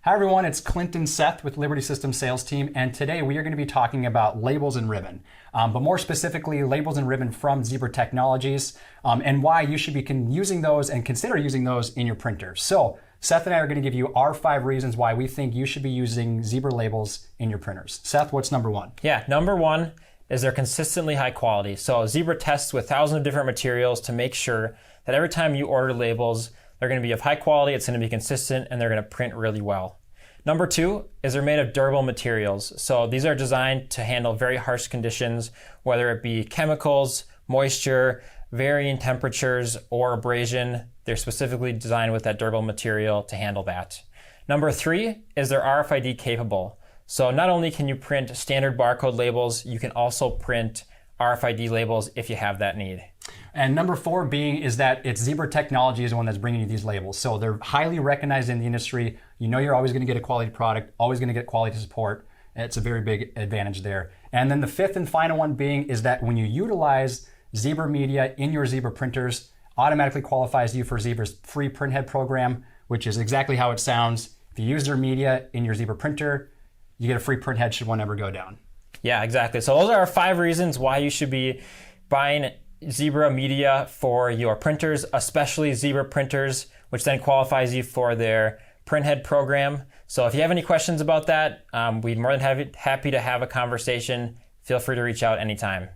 Hi everyone, it's Clinton Seth with Liberty Systems sales team, and today we are going to be talking about labels and ribbon, but more specifically labels and ribbon from Zebra Technologies, and why you should be using those and consider using those in your printer. So Seth and I are going to give you our 5 reasons why we think you should be using Zebra labels in your printers. Seth, what's number 1? Yeah, number 1 is they're consistently high quality. So Zebra tests with thousands of different materials to make sure that every time you order labels, they're going to be of high quality, it's going to be consistent, and they're going to print really well. Number 2 is they're made of durable materials. So these are designed to handle very harsh conditions, whether it be chemicals, moisture, varying temperatures, or abrasion. They're specifically designed with that durable material to handle that. Number 3 is they're RFID capable. So not only can you print standard barcode labels, you can also print RFID labels if you have that need. And number 4 being is that it's Zebra Technology is the one that's bringing you these labels. So they're highly recognized in the industry. You know you're always going to get a quality product, always going to get quality support. It's a very big advantage there. And then the 5th and final one being is that when you utilize Zebra media in your Zebra printers, automatically qualifies you for Zebra's free printhead program, which is exactly how it sounds. If you use their media in your Zebra printer, you get a free printhead should one ever go down. Yeah, exactly. So those are our 5 reasons why you should be buying Zebra media for your printers, especially Zebra printers, which then qualifies you for their printhead program. So if you have any questions about that, we'd more than happy to have a conversation. Feel free to reach out anytime.